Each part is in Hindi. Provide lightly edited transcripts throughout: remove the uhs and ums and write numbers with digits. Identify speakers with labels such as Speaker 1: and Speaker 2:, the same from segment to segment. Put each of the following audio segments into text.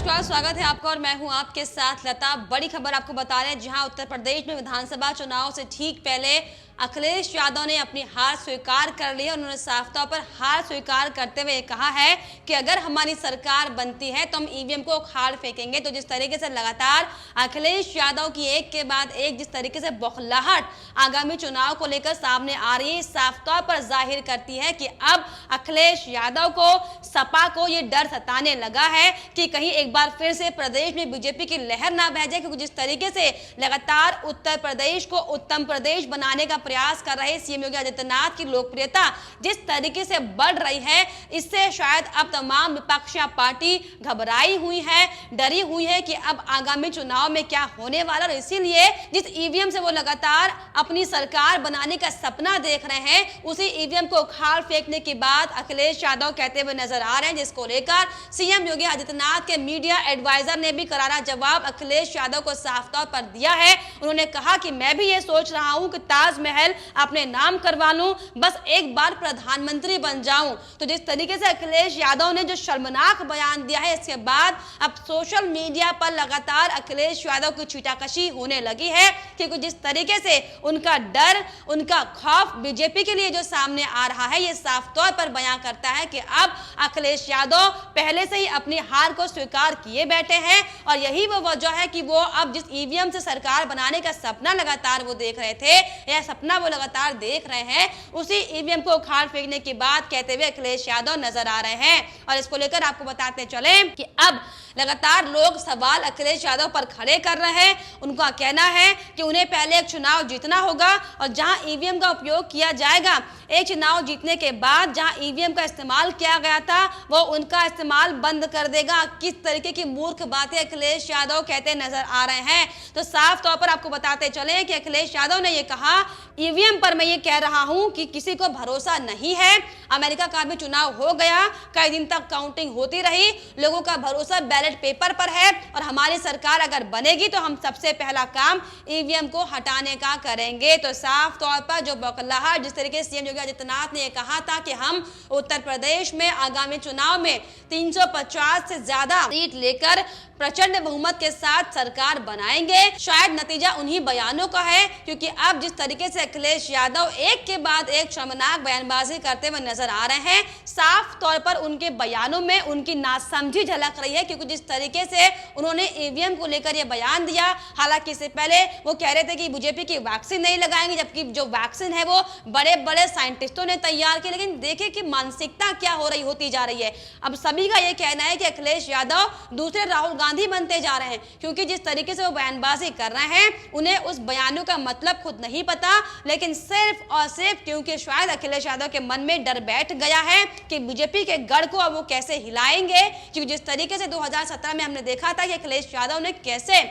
Speaker 1: नमस्कार, स्वागत है आपका और मैं हूं आपके साथ लता। बड़ी खबर आपको बता रहे हैं, जहां उत्तर प्रदेश में विधानसभा चुनाव से ठीक पहले अखिलेश यादव ने अपनी हार स्वीकार कर ली है। उन्होंने साफ तौर पर हार स्वीकार करते हुए कहा है कि अगर हमारी सरकार बनती है तो हम ईवीएम को उखाड़ फेंकेंगे। तो जिस तरीके से लगातार अखिलेश यादव की एक के बाद एक जिस तरीके से बौखलाहट आगामी चुनाव को लेकर सामने आ रही है, साफ तौर पर जाहिर करती है कि अब अखिलेश यादव को, सपा को ये डर सताने लगा है कि कहीं एक बार फिर से प्रदेश में बीजेपी की लहर ना बह जाए। क्योंकि जिस तरीके से लगातार उत्तर प्रदेश को उत्तम प्रदेश बनाने का प्रयास कर रहे सीएम योगी आदित्यनाथ की लोकप्रियता जिस तरीके से बढ़ रही है, इससे शायद अब तमाम विपक्षी पार्टी घबराई हुई है, डरी हुई है कि अब आगामी चुनाव में क्या होने वाला। और इसीलिए जिस ईवीएम से वो लगातार अपनी सरकार बनाने का सपना देख रहे हैं, उसी ईवीएम को उखाड़ फेंकने की बात अखिलेश यादव कहते हुए नजर आ रहे हैं, जिसको लेकर सीएम योगी आदित्यनाथ के मीडिया एडवाइजर ने भी करारा जवाब अखिलेश यादव को साफ तौर पर दिया है। उन्होंने कहा कि मैं भी ये सोच रहा हूं कि ताजमहल अपने नाम करवा लूं, बस एक बार प्रधानमंत्री बन जाऊं। तो जिस तरीके से अखिलेश यादव ने जो शर्मनाक बयान दिया है, इसके बाद अब सोशल मीडिया पर लगातार अखिलेश यादव की छीटाकशी होने लगी है। क्योंकि जिस तरीके से उनका डर, उनका खौफ बीजेपी के लिए जो सामने आ रहा है, ये साफ तौर पर बयां करता है कि अब अखिलेश यादव पहले से ही अपनी हार को स्वीकार किए बैठे हैं। और यही वो वजह है कि वो अब जिस ईवीएम से सरकार बनाने का सपना लगातार वो देख रहे थे, यह सपना वो लगातार देख रहे हैं, उसी ईवीएम को उखाड़ फेंकने की बात कहते हुए अखिलेश यादव नजर आ रहे हैं। और इसको लेकर आपको बताते चले कि अब लगातार लोग सवाल अखिलेश यादव पर खड़े कर रहे हैं। उनका कहना है कि उन्हें पहले एक चुनाव जीतना होगा और जहां ईवीएम का उपयोग किया जाएगा, एक चुनाव जीतने के बाद जहां ईवीएम का इस्तेमाल किया गया था, वो उनका इस्तेमाल बंद कर देगा। किस तरीके की मूर्ख बातें अखिलेश यादव कहते नजर आ रहे हैं। तो साफ तौर पर आपको बताते चले कि अखिलेश यादव ने यह कहा, ईवीएम पर मैं ये कह रहा हूं कि किसी को भरोसा नहीं है। अमेरिका का भी चुनाव हो गया, कई दिन तक काउंटिंग होती रही, लोगों का भरोसा बैलेट पेपर पर है और हमारी सरकार अगर बनेगी तो हम सबसे पहला काम ईवीएम को हटाने का करेंगे। तो साफ तौर पर जो बौखलाहट, जिस तरीके से सीएम योगी आदित्यनाथ ने कहा था कि हम उत्तर प्रदेश में आगामी चुनाव में 350 से ज्यादा सीट लेकर प्रचंड बहुमत के साथ सरकार बनाएंगे, शायद नतीजा उन्हीं बयानों का है। क्योंकि अब जिस तरीके से अखिलेश यादव एक के बाद एक शर्मनाक बयानबाजी करते हुए नजर आ रहे हैं, साफ तौर पर उनके बयानों में उनकी नासमझी झलक रही है। क्योंकि जिस तरीके से उन्होंने ईवीएम को लेकर यह बयान दिया, हालांकि इससे पहले वो कह रहे थे कि बीजेपी की वैक्सीन नहीं लगाएंगे, जबकि जो वैक्सीन है वो बड़े बड़े साइंटिस्टों ने तैयार की। लेकिन देखिए कि मानसिकता क्या हो रही होती जा रही है। अब सभी का यह कहना है कि अखिलेश यादव दूसरे राहुल गांधी बनते जा रहे हैं। क्योंकि जिस तरीके से वो बयानबाजी कर रहे हैं, उन्हें उस बयानों का मतलब खुद नहीं पता, लेकिन सिर्फ और सिर्फ क्योंकि शायद अखिलेश यादव के मन में डर बैठ गया है कि बीजेपी के गढ़ को अब वो कैसे हिलाएंगे। क्योंकि जिस तरीके से 2017 में हमने देखा था कि अखिलेश यादव ने कैसे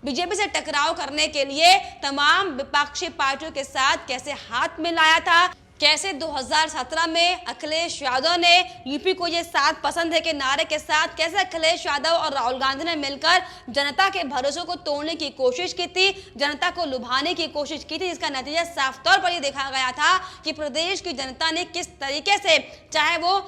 Speaker 1: बीजेपी से टकराव करने के लिए तमाम विपक्षी पार्टियों के साथ कैसे हाथ मिलाया था, कैसे 2017 में अखिलेश यादव ने यूपी को ये साथ पसंद है के नारे के साथ कैसे अखिलेश यादव और राहुल गांधी ने मिलकर जनता के भरोसे को तोड़ने की कोशिश की थी, जनता को लुभाने की कोशिश की थी। इसका नतीजा साफ तौर पर ये देखा गया था कि प्रदेश की जनता ने किस तरीके से, चाहे वो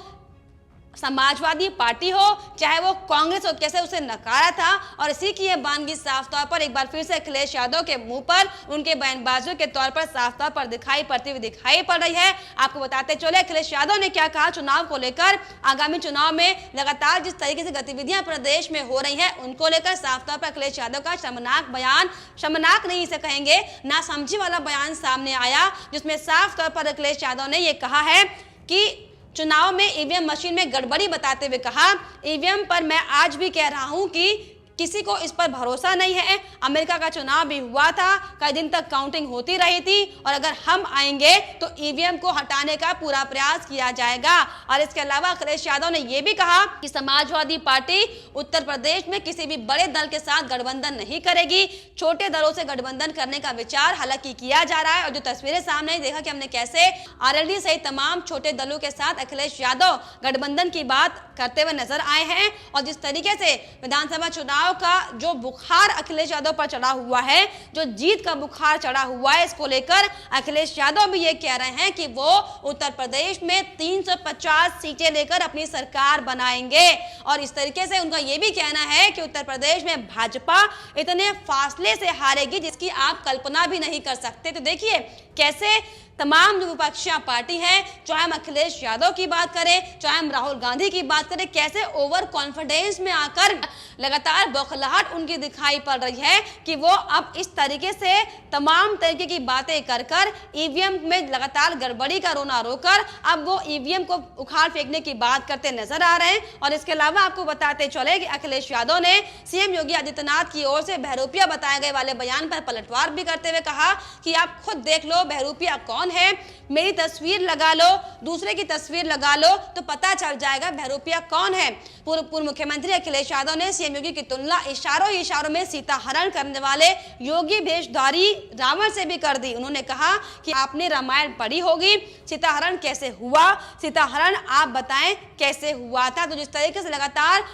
Speaker 1: समाजवादी पार्टी हो चाहे वो कांग्रेस हो, कैसे उसे नकारा था। और इसी की यह बानगी साफ तौर पर एक बार फिर से अखिलेश यादव के मुंह पर, उनके बयानबाजियों के तौर पर साफ तौर पर दिखाई पड़ती हुई दिखाई पड़ रही है। आपको बताते चले अखिलेश यादव ने क्या कहा चुनाव को लेकर। आगामी चुनाव में लगातार जिस तरीके से गतिविधियां प्रदेश में हो रही है, उनको लेकर साफ तौर पर अखिलेश यादव का शर्मनाक बयान, शर्मनाक नहीं इसे कहेंगे, नासमझी वाला बयान सामने आया, जिसमें साफ तौर पर अखिलेश यादव ने यह कहा है कि चुनाव में ईवीएम मशीन में गड़बड़ी बताते हुए कहा, ईवीएम पर मैं आज भी कह रहा हूं कि किसी को इस पर भरोसा नहीं है। अमेरिका का चुनाव भी हुआ था, कई दिन तक काउंटिंग होती रही थी और अगर हम आएंगे तो ईवीएम को हटाने का पूरा प्रयास किया जाएगा। और इसके अलावा अखिलेश यादव ने यह भी कहा कि समाजवादी पार्टी उत्तर प्रदेश में किसी भी बड़े दल के साथ गठबंधन नहीं करेगी, छोटे दलों से गठबंधन करने का विचार हालांकि किया जा रहा है। और जो तस्वीरें सामने देखा कि हमने कैसे आरएलडी सहित तमाम छोटे दलों के साथ अखिलेश यादव गठबंधन की बात करते हुए नजर आए हैं। और जिस तरीके से विधानसभा चुनाव चुनाव का जो बुखार अखिलेश यादव पर चढ़ा हुआ है, जो जीत का बुखार चढ़ा हुआ है, इसको लेकर अखिलेश यादव भी ये कह रहे हैं कि वो उत्तर प्रदेश में 350 सीटें लेकर अपनी सरकार बनाएंगे। और इस तरीके से उनका ये भी कहना है कि उत्तर प्रदेश में भाजपा इतने फासले से हारेगी जिसकी आप कल्पना भी नहीं कर सकते। तो देखिए कैसे तमाम जो विपक्षी पार्टी है, चाहे हम अखिलेश यादव की बात करें, चाहे हम राहुल गांधी की बात करें, कैसे ओवर कॉन्फिडेंस में आकर लगातार बौखलाहट उनकी दिखाई पड़ रही है कि वो अब इस तरीके से तमाम तरीके की बातें कर कर ईवीएम में लगातार गड़बड़ी का रोना रोकर अब वो ईवीएम को उखाड़ फेंकने की बात करते नजर आ रहे हैं। और इसके अलावा आपको बताते चले कि अखिलेश यादव ने सीएम योगी आदित्यनाथ की ओर से बहरूपिया बताए गए वाले बयान पर पलटवार भी करते हुए कहा कि आप खुद देख लो बहरूपिया कौन है, मेरी तस्वीर लगा लो, दूसरे की तस्वीर लगा लो तो पता चल जाएगा बहरूपिया कौन है। पूर्व मुख्यमंत्री अखिलेश यादव ने सीएम योगी की तुलना इशारों में सीता हरण करने वाले योगी भेषधारी रावण से भी कर दी। उन्होंने कहा कि आपने रामायण पढ़ी होगी, सीता हरण कैसे हुआ, सीता हरण आप बताएं कैसे हुआ था। तो जिस तरीके से लगातार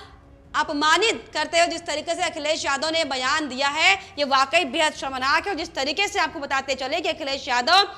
Speaker 1: अपमानित करते हुए जिस तरीके से अखिलेश यादव ने बयान दिया है, ये वाकई बेहद शर्मनाक है। और जिस तरीके से आपको बताते चले कि अखिलेश यादव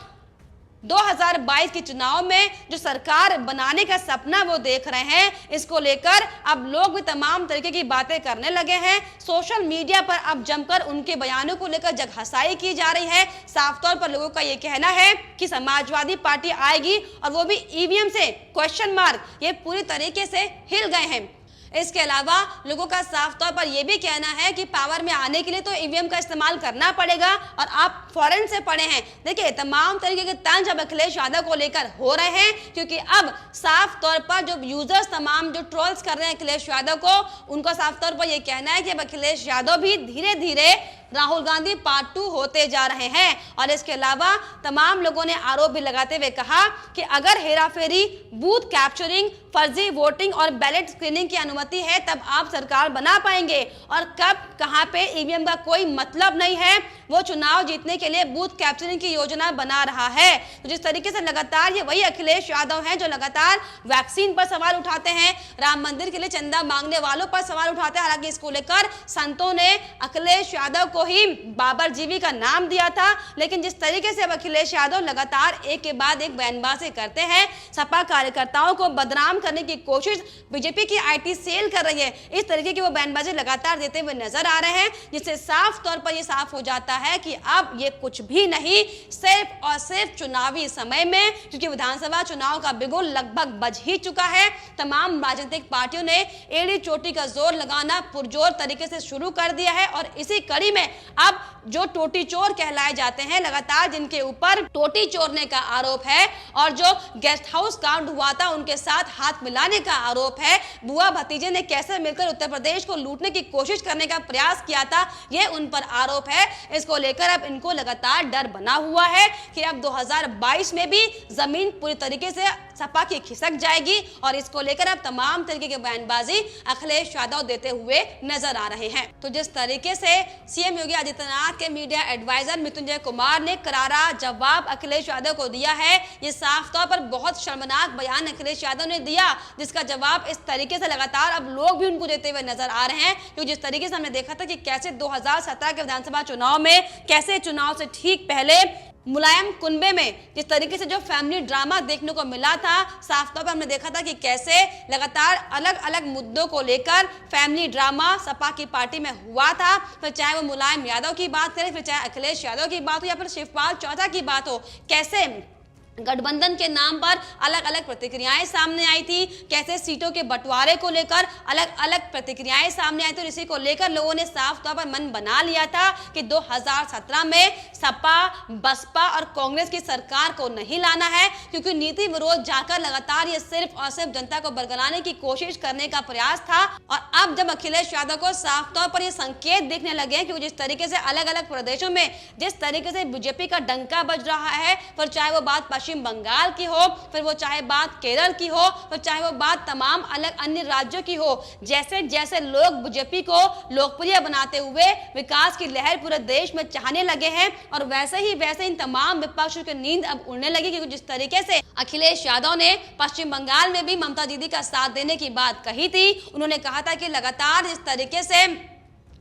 Speaker 1: 2022 के चुनाव में जो सरकार बनाने का सपना वो देख रहे हैं, इसको लेकर अब लोग भी तमाम तरीके की बातें करने लगे हैं। सोशल मीडिया पर अब जमकर उनके बयानों को लेकर जगहसाई की जा रही है। साफ तौर पर लोगों का ये कहना है कि समाजवादी पार्टी आएगी और वो भी ईवीएम से, क्वेश्चन मार्क, ये पूरी तरीके से हिल गए हैं। इसके अलावा लोगों का साफ तौर पर यह भी कहना है कि पावर में आने के लिए तो ईवीएम का इस्तेमाल करना पड़ेगा और आप फौरन से पड़े हैं। देखिए तमाम तरीके के तंज अब अखिलेश यादव को लेकर हो रहे हैं, क्योंकि अब साफ तौर पर जो यूजर्स तमाम जो ट्रोल्स कर रहे हैं अखिलेश यादव को, उनका साफ तौर पर यह कहना है कि अब अखिलेश यादव भी धीरे धीरे राहुल गांधी पार्ट 2 होते जा रहे हैं। और इसके अलावा तमाम लोगों ने आरोप भी लगाते हुए कहा कि अगर हेराफेरी, बूथ कैप्चरिंग, फर्जी वोटिंग और बैलेट स्क्रीनिंग की अनुमति है तब आप सरकार बना पाएंगे, और कब कहां पे ईवीएम का कोई मतलब नहीं है। वो चुनाव जीतने के लिए बूथ कैप्चरिंग की योजना बना रहा है। तो जिस तरीके से लगातार ये वही अखिलेश यादव हैं जो लगातार वैक्सीन पर सवाल उठाते हैं, राम मंदिर के लिए चंदा मांगने वालों पर सवाल उठाते हैं। हालांकि इसको लेकर संतों ने अखिलेश यादव को ही बाबर जीवी का नाम दिया था, लेकिन जिस तरीके से अब अखिलेश यादव लगातार एक के बाद एक बयानबाजी करते हैं, सपा कार्यकर्ताओं को बदनाम करने की कोशिश बीजेपी की आईटी सेल कर रही है, इस तरीके की वो बयानबाजी लगातार देते हुए नजर आ रहे हैं, जिससे साफ तौर पर यह साफ हो जाता है कि अब ये कुछ भी नहीं, सिर्फ और सिर्फ चुनावी समय में, क्योंकि विधानसभा चुनाव का बिगुल लगभग बज ही चुका है। तमाम राजनीतिक पार्टियों ने एड़ी चोटी का जोर लगाना पुरजोर तरीके से शुरू कर दिया है। और इसी कड़ी में अब जो टोटी चोर कहलाए जाते हैं, लगातार जिनके ऊपर टोटी चोरने का आरोप है और जो गेस्ट हाउस कांड हुआ था उनके साथ हाथ मिलाने का आरोप है, बुआ भतीजे ने कैसे मिलकर उत्तर प्रदेश को लूटने की कोशिश करने का प्रयास किया था, ये उन पर आरोप है। इसको लेकर अब इनको लगातार डर बना हुआ है कि अब 2022 में भी जमीन पूरी तरीके से सपा की खिसक जाएगी। और इसको लेकर अब तमाम तरीके की बयानबाजी अखिलेश यादव देते हुए नजर आ रहे हैं। तो जिस तरीके से सीएम योगी आदित्यनाथ के मीडिया एडवाइजर मृत्युंजय कुमार ने करारा जवाब अखिलेश यादव को दिया है, ये साफ तौर पर बहुत शर्मनाक बयान अखिलेश यादव ने दिया, जिसका जवाब इस तरीके से लगातार अब लोग भी उनको देते हुए नजर आ रहे हैं। क्योंकि जिस तरीके से हमने देखा था कि कैसे 2017 के विधानसभा चुनाव में, कैसे चुनाव से ठीक पहले मुलायम कुनबे में जिस तरीके से जो फैमिली ड्रामा देखने को मिला था, साफ तौर पर हमने देखा था कि कैसे लगातार अलग अलग मुद्दों को लेकर फैमिली ड्रामा सपा की पार्टी में हुआ था। फिर चाहे वो मुलायम यादव की बात करें, फिर चाहे अखिलेश यादव की बात हो या फिर शिवपाल चौथा की बात हो, कैसे गठबंधन के नाम पर अलग अलग प्रतिक्रियाएं सामने आई थी, कैसे सीटों के बंटवारे को लेकर अलग अलग प्रतिक्रियाएं सामने आई थी। और इसी को लेकर लोगों ने साफ तौर पर मन बना लिया था कि 2017 में सपा, बसपा और कांग्रेस की सरकार को नहीं लाना है, क्योंकि नीति विरोध जाकर लगातार ये सिर्फ और सिर्फ जनता को बरगलाने की कोशिश करने का प्रयास था। और अब जब अखिलेश यादव को साफ तौर पर ये संकेत दिखने लगे हैं, क्योंकि जिस तरीके से अलग अलग प्रदेशों में जिस तरीके से बीजेपी का डंका बज रहा है, फिर चाहे वो बात पश्चिम बंगाल की हो, फिर वो चाहे बात केरल की हो, फिर चाहे वो बात तमाम अलग अन्य राज्यों की हो, जैसे जैसे लोग बीजेपी को लोकप्रिय बनाते हुए विकास की लहर पूरे देश में चाहने लगे हैं, और वैसे ही इन तमाम विपक्षों की नींद अब उड़ने लगी। क्योंकि जिस तरीके से अखिलेश यादव ने पश्चिम बंगाल में भी ममता दीदी का साथ देने की बात कही थी, उन्होंने कहा था कि लगातार इस तरीके से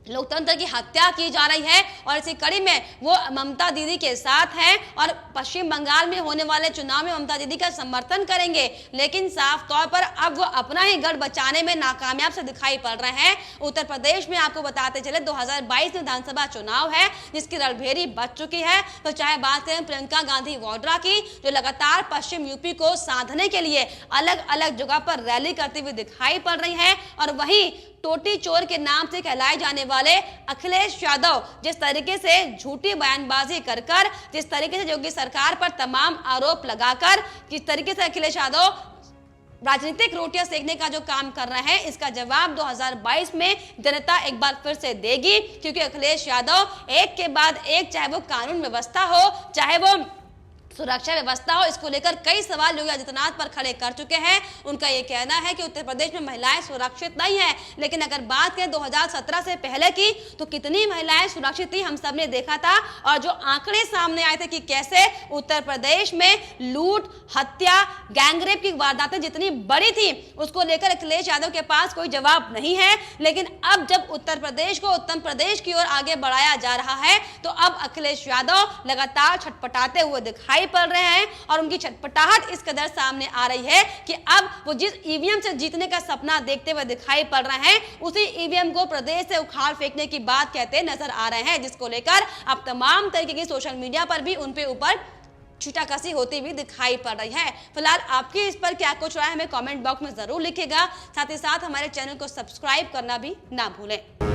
Speaker 1: लोकतंत्र की हत्या की जा रही है और इसी कड़ी में वो ममता दीदी के साथ हैं और पश्चिम बंगाल में होने वाले चुनाव में ममता दीदी का समर्थन करेंगे। लेकिन साफ तौर पर अब वो अपना ही गढ़ बचाने में नाकामयाब से दिखाई पड़ रहे हैं। उत्तर प्रदेश में आपको बताते चले 2022 में विधानसभा चुनाव है जिसकी रणभेरी बच चुकी है। तो चाहे बात करें प्रियंका गांधी वाड्रा की, जो लगातार पश्चिम यूपी को साधने के लिए अलग अलग जगह पर रैली करती हुई दिखाई पड़ रही है, और वहीं टोटी चोर के नाम से कहलाए जाने वाले अखिलेश यादव जिस तरीके से झूठी बयानबाजी कर जिस तरीके से योगी सरकार पर तमाम आरोप लगाकर जिस तरीके से अखिलेश यादव राजनीतिक रोटियां सेकने का जो काम कर रहे हैं, इसका जवाब 2022 में जनता एक बार फिर से देगी। क्योंकि अखिलेश यादव एक के बाद एक, चाहे वो कानून व्यवस्था हो, चाहे वो सुरक्षा व्यवस्था हो, इसको लेकर कई सवाल योगी आदित्यनाथ पर खड़े कर चुके हैं। उनका ये कहना है कि उत्तर प्रदेश में महिलाएं सुरक्षित नहीं है। लेकिन अगर बात करें 2017 से पहले की, तो कितनी महिलाएं सुरक्षित थी हम सब ने देखा था। और जो आंकड़े सामने आए थे कि कैसे उत्तर प्रदेश में लूट, हत्या, गैंगरेप की वारदातें जितनी बड़ी थी, उसको लेकर अखिलेश यादव के पास कोई जवाब नहीं है। लेकिन अब जब उत्तर प्रदेश को उत्तम प्रदेश की ओर आगे बढ़ाया जा रहा है, तो अब अखिलेश यादव लगातार छटपटाते हुए दिखाई पड़ रहे हैं। और उनकी छटपटाहट इस कदर सामने आ रही है कि अब वो जिस ईवीएम से जीतने का सपना देखते हुए दिखाई पड़ रहे हैं, उसी ईवीएम को प्रदेश से उखाड़ फेंकने की बात कहते नजर आ रहे हैं, जिसको लेकर अब तमाम तरीके की सोशल मीडिया पर भी उनके ऊपर छीटाकशी होती हुई दिखाई पड़ रही है। फिलहाल आपकी इस पर क्या कुछ राय हमें कमेंट बॉक्स में जरूर लिखेगा। साथ ही साथ हमारे चैनल को सब्सक्राइब करना भी ना भूलें।